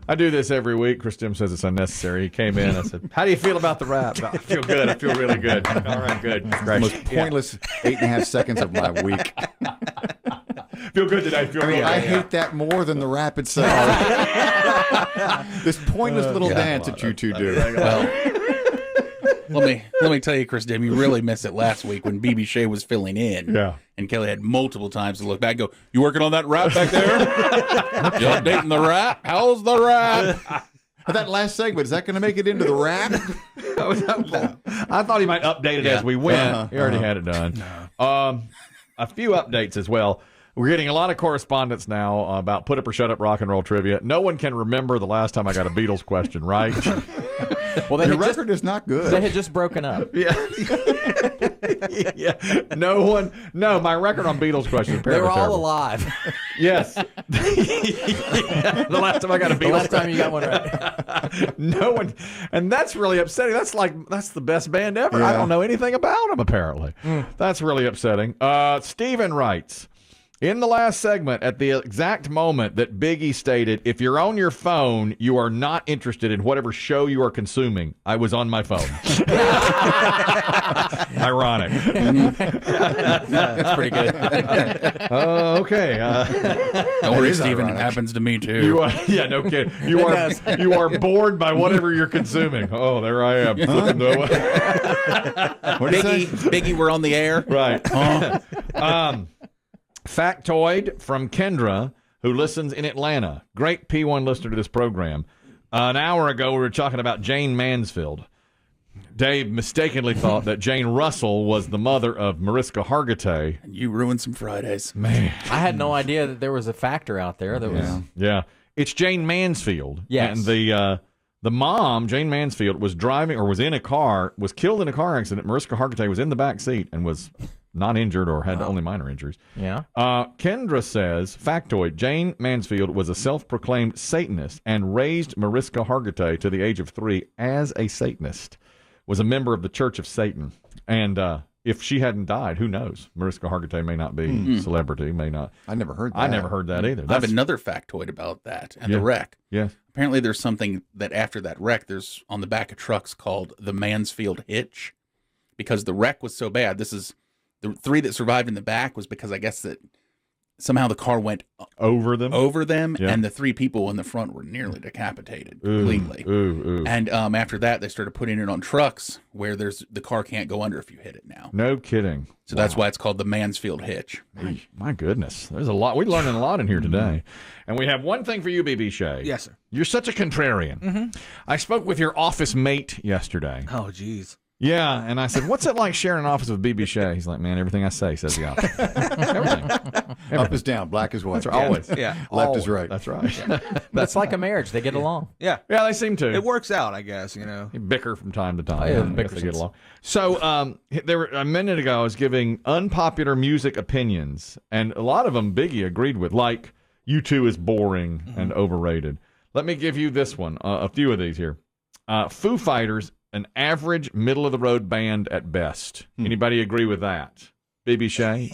I do this every week. Chris Demm says it's unnecessary. He came in. I said, "How do you feel about the rap?" I feel good. I feel really good. All right, good. Great. The most pointless 8.5 seconds of my week. Feel good today. I hate that more than the rap itself. This pointless little dance that you two do. Well, let me tell you, Chris Demm, you really missed it last week when BB Shea was filling in. Yeah. And Kelly had multiple times to look back and go, "You working on that rap back there? You updating the rap? How's the rap?" That last segment, is that going to make it into the rap? I thought he might update it as we went. He already had it done. A few updates as well. We're getting a lot of correspondence now about Put Up or Shut Up rock and roll trivia. No one can remember the last time I got a Beatles question, right? Well, the record is not good. They had just broken up. Yeah. Yeah. No, my record on Beatles questions. They were all terrible. alive. Yes. The last time I got a Beatles The last time you got one right. No one, and that's really upsetting. That's the best band ever. I don't know anything about them, apparently. That's really upsetting. Steven writes, in the last segment, at the exact moment that Biggie stated, "If you're on your phone, you are not interested in whatever show you are consuming," I was on my phone. Ironic. That's pretty good. Okay. Don't worry, Steven. It happens to me, too. You are, yeah, no kidding. You are bored by whatever you're consuming. Oh, there I am. Biggie, we're on the air. Right. Factoid from Kendra, who listens in Atlanta. Great P1 listener to this program. An hour ago, we were talking about Jane Mansfield. Dave mistakenly thought that Jane Russell was the mother of Mariska Hargitay. You ruined some Fridays. Man. I had no idea that there was a factor out there that was. Yeah. It's Jane Mansfield. Yes. And the mom, Jane Mansfield, was driving or was in a car, was killed in a car accident. Mariska Hargitay was in the back seat and was not injured or had only minor injuries. Yeah. Kendra says, factoid, Jane Mansfield was a self-proclaimed Satanist and raised Mariska Hargitay to the age of 3 as a Satanist, was a member of the Church of Satan. And if she hadn't died, who knows? Mariska Hargitay may not be a celebrity, may not. I never heard that. I never heard that either. I have another factoid about that and the wreck. Yes. Apparently there's something that after that wreck, there's on the back of trucks called the Mansfield Hitch, because the wreck was so bad. This is the 3 that survived in the back was because I guess that somehow the car went over them, and the 3 people in the front were nearly decapitated completely. And after that, they started putting it on trucks where the car can't go under if you hit it now. No kidding. So that's why it's called the Mansfield Hitch. My goodness. There's a lot. We're learning a lot in here today. And we have one thing for you, BB Shea. Yes, sir. You're such a contrarian. I spoke with your office mate yesterday. Oh, geez. Yeah, and I said, "What's it like sharing an office with BB Shea?" He's like, "Man, everything I say says the opposite. Everything. Up is down, black is white. That's right. Always. Yeah. Left is right. That's right. That's like a marriage. They get along. Yeah. Yeah, they seem to. It works out, I guess, you know. They bicker from time to time. Yeah, I guess they get along. So there were, a minute ago, I was giving unpopular music opinions, and a lot of them Biggie agreed with, like U2 is boring and overrated. Let me give you this one, a few of these here. Foo Fighters, an average, middle-of-the-road band at best. Anybody agree with that? BB Shea?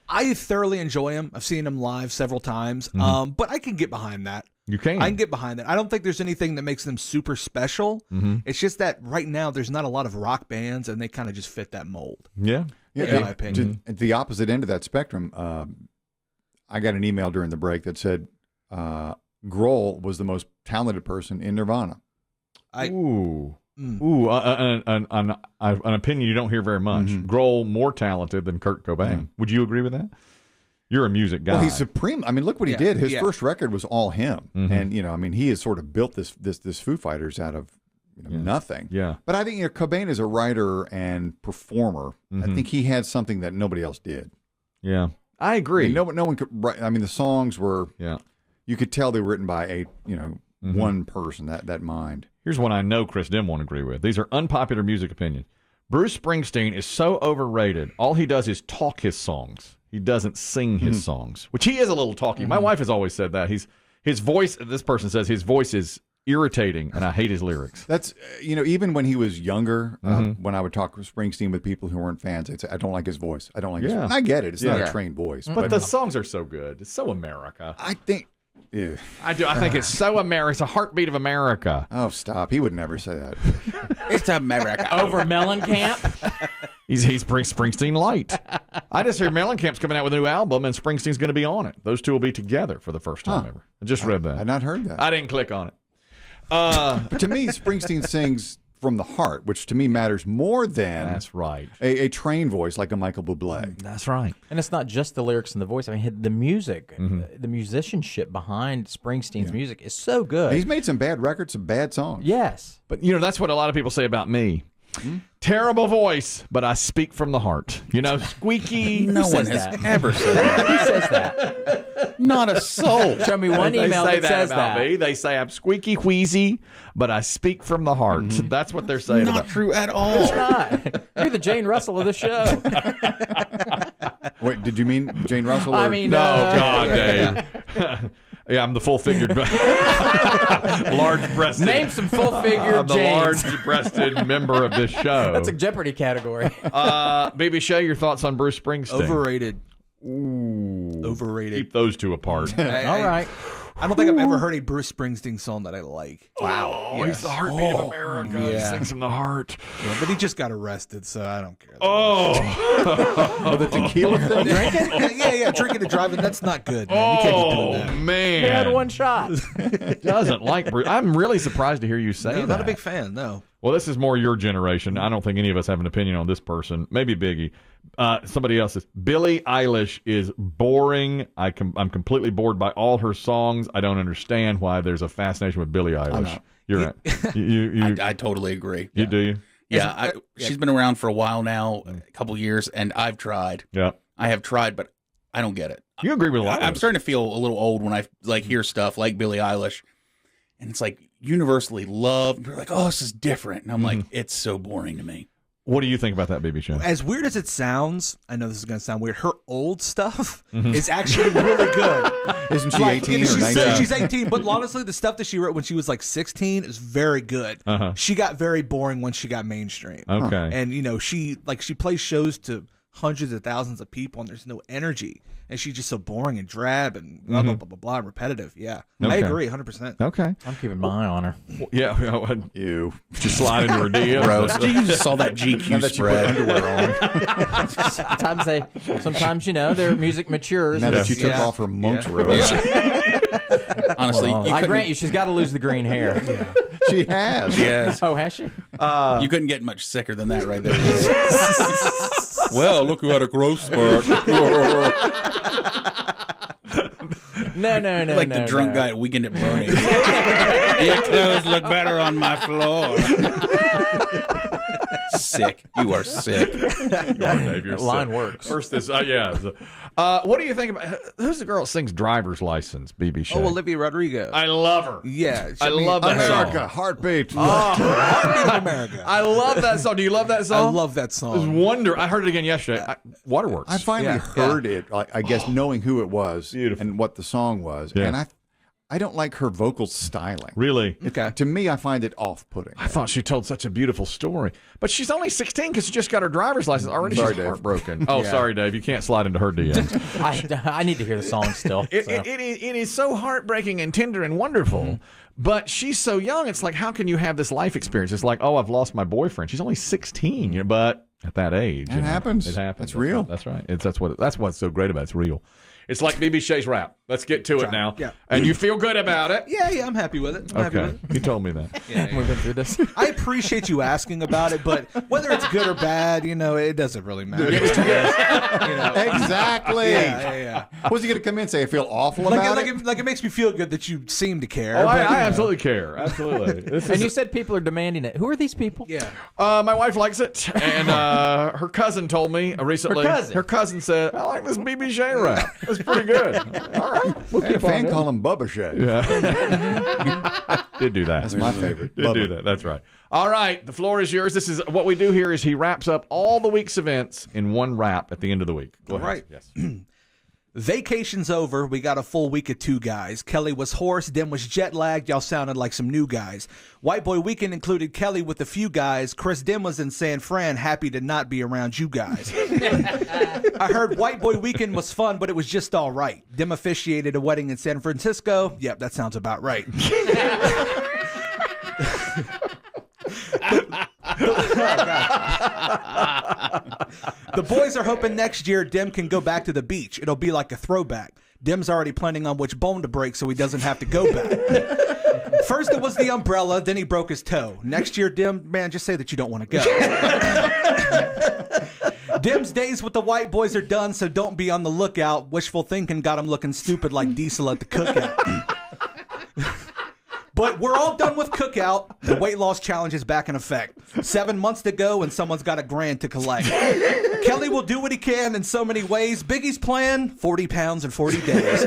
I thoroughly enjoy him. I've seen him live several times, but I can get behind that. You can. I can get behind that. I don't think there's anything that makes them super special. It's just that right now there's not a lot of rock bands, and they kind of just fit that mold. Yeah. In my opinion. At the opposite end of that spectrum, I got an email during the break that said Grohl was the most talented person in Nirvana. An opinion you don't hear very much. Grohl more talented than Kurt Cobain. Would you agree with that? You're a music guy. Well, he's supreme. I mean, look what he did. His first record was all him, and he has sort of built this Foo Fighters out of nothing. Yeah. But I think Cobain is a writer and performer. I think he had something that nobody else did. Yeah, I agree. No one could write. I mean, the songs were. Yeah. You could tell they were written by one person. That mind. Here's one I know Chris Demm won't agree with. These are unpopular music opinions. Bruce Springsteen is so overrated. All he does is talk his songs. He doesn't sing his songs, which he is a little talky. My wife has always said that. His voice, this person says, his voice is irritating, and I hate his lyrics. That's, even when he was younger, when I would talk with Springsteen with people who weren't fans, I'd say, I don't like his voice. I don't like his voice. And I get it. It's not a trained voice. But the songs are so good. It's so America. I think Ew. I do. I think it's so American. It's a heartbeat of America. Oh, stop. He would never say that. It's America. Over Mellencamp. He's Springsteen light. I just hear Mellencamp's coming out with a new album, and Springsteen's going to be on it. Those two will be together for the first time ever. I just read that. I'd not heard that. I didn't click on it. But to me, Springsteen sings from the heart, which to me matters more than That's right. a trained voice like a Michael Bublé. That's right. And it's not just the lyrics and the voice. I mean, the music, the musicianship behind Springsteen's music is so good. He's made some bad records, some bad songs. Yes. But, that's what a lot of people say about me. Terrible voice, but I speak from the heart. Squeaky. No one says has that? ever said that. Who says that? Not a soul. Show me one email they say that says about that. me. They say I'm squeaky wheezy, but I speak from the heart. That's what they're saying Not about true at all. It's not. You're the Jane Russell of the show. Wait, did you mean Jane Russell? I or- mean, No, God, Dave. Yeah, I'm the full-figured, large-breasted. name some full-figure I'm the Janes. large-breasted member of this show. That's a Jeopardy category. Baby Shea, your thoughts on Bruce Springsteen? Overrated. Ooh. Overrated. Keep those two apart. All right. I don't think I've ever heard a Bruce Springsteen song that I like. Wow. Oh, he's the heartbeat of America. He yeah. sings from the heart. Yeah, but he just got arrested, so I don't care. Oh. the tequila thing? yeah, drinking and driving, that's not good, man. You can't be doing that. Man. He had one shot. Doesn't like Bruce. I'm really surprised to hear you say No, that. not a big fan, no. Well, this is more your generation. I don't think any of us have an opinion on this person. Maybe Biggie. Somebody else is. Billie Eilish is boring. I'm completely bored by all her songs. I don't understand why there's a fascination with Billie Eilish. You're right. You I totally agree. you do you? Yeah, she's been around for a while now, a couple years, and I've tried. Yeah. I have tried, but I don't get it. You agree with a lot. I'm starting to feel a little old when I hear stuff like Billie Eilish, and it's like universally loved. They're like, "Oh, this is different," and I'm like, "It's so boring to me." What do you think about that, BB Show? As weird as it sounds, I know this is going to sound weird, her old stuff is actually really good. Isn't she 18 or 19? She's 18, but honestly, the stuff that she wrote when she was like 16 is very good. She got very boring once she got mainstream. Okay. And, she plays shows to hundreds of thousands of people, and there's no energy. And she's just so boring and drab and blah, blah, blah, blah, blah, and repetitive. Yeah. I Okay. agree 100%. Okay. I'm keeping my eye on her. Yeah. You. Just slide into her DM. Gross. You just saw that GQ Now that you put spread. underwear on. Sometimes their music matures. Now that you took Yeah. off her monk's robes. Honestly, you I couldn't, grant you, she's got to lose the green hair. She has. yes, Oh, has she? you couldn't get much sicker than that right there. Well, look who had a growth spurt. No. Like the drunk guy at Weekend at Bernie's. Your clothes look better on my floor. Sick. You are sick. Line works. First, this, what do you think about who's the girl that sings "Driver's License"? BB Shea. Oh, Olivia Rodrigo. I love her. Yeah. I love that America, song. heartbeat. Heartbeat of America. I love that song. Do you love that I song? love that It's song. wonder. I heard it again yesterday. Waterworks. I finally heard it, I guess, knowing who it was Beautiful. and what the song was. Yeah. And I don't like her vocal styling. Really? Okay. To me, I find it off-putting. I thought she told such a beautiful story, but she's only 16 because she just got her driver's license. Already, Sorry, she's Dave. heartbroken. Oh, sorry, Dave. You can't slide into her DMs. I need to hear the song still. so. It is so heartbreaking and tender and wonderful. But she's so young. It's like, how can you have this life experience? It's like, oh, I've lost my boyfriend. She's only 16, but at that age, It happens. It happens. That's real. That's right. That's what's so great about it. It's real. It's like BB Shea's rap. Let's get to it now. Yeah. And you feel good about it. Yeah, I'm happy with it. I'm happy with Okay. it. You told me that. We've been through this. I appreciate you asking about it, but whether it's good or bad, it doesn't really matter. Exactly. Yeah. Was he going to come in and say, I feel awful Like, about like, it? it, like it makes me feel good that you seem to care. Oh, but, I absolutely care. Absolutely. This And is, you said people are demanding it. Who are these people? Yeah. my wife likes it, and her cousin told me recently. Her cousin said, "I like this BB Shea rap. It's pretty good." All right, we'll I had a keep on fan doing call him Bubba Shea. Did do that. That's my favorite. Did do that. That's right. All right, the floor is yours. This is what we do here. Is he wraps up all the week's events in one wrap at the end of the week. Go ahead. Right. Yes. Vacation's over. We got a full week of two guys. Kelly was hoarse. Demm was jet lagged. Y'all sounded like some new guys. White Boy Weekend included Kelly with a few guys. Chris Demm was in San Fran, happy to not be around you guys. I heard White Boy Weekend was fun, but it was just all right. Demm officiated a wedding in San Francisco. Yep, that sounds about right. The boys are hoping next year Demm can go back to the beach. It'll be like a throwback. Demm's already planning on which bone to break so he doesn't have to go back. First it was the umbrella, then he broke his toe. Next year, Demm, man, just say that you don't want to go. Demm's days with the white boys are done, so don't be on the lookout. Wishful thinking got him looking stupid like Diesel at the cookout. But we're all done with cookout. The weight loss challenge is back in effect. 7 months to go and someone's got $1,000 to collect. Kelly will do what he can in so many ways. Biggie's plan, 40 pounds in 40 days.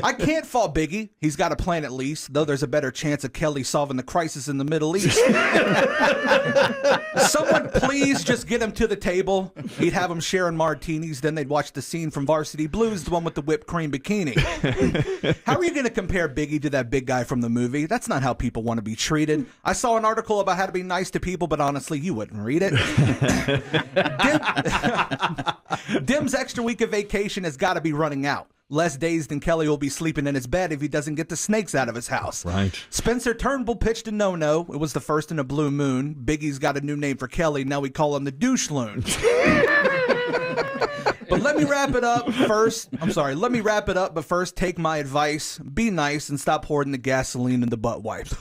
I can't fault Biggie. He's got a plan at least, though there's a better chance of Kelly solving the crisis in the Middle East. Someone please just get him to the table. He'd have him sharing martinis, then they'd watch the scene from Varsity Blues, the one with the whipped cream bikini. How are you going to compare Biggie to that big guy from the movie? That's not how people want to be treated. I saw an article about how to be nice to people, but honestly, you wouldn't read it. Demm's extra week of vacation has got to be running out. Less days than Kelly will be sleeping in his bed if he doesn't get the snakes out of his house. Right. Spencer Turnbull pitched a no-no. It was the first in a blue moon. Biggie's got a new name for Kelly. Now we call him the douche loon. But let me wrap it up first. Let me wrap it up, but first take my advice. Be nice and stop hoarding the gasoline in the butt wipes.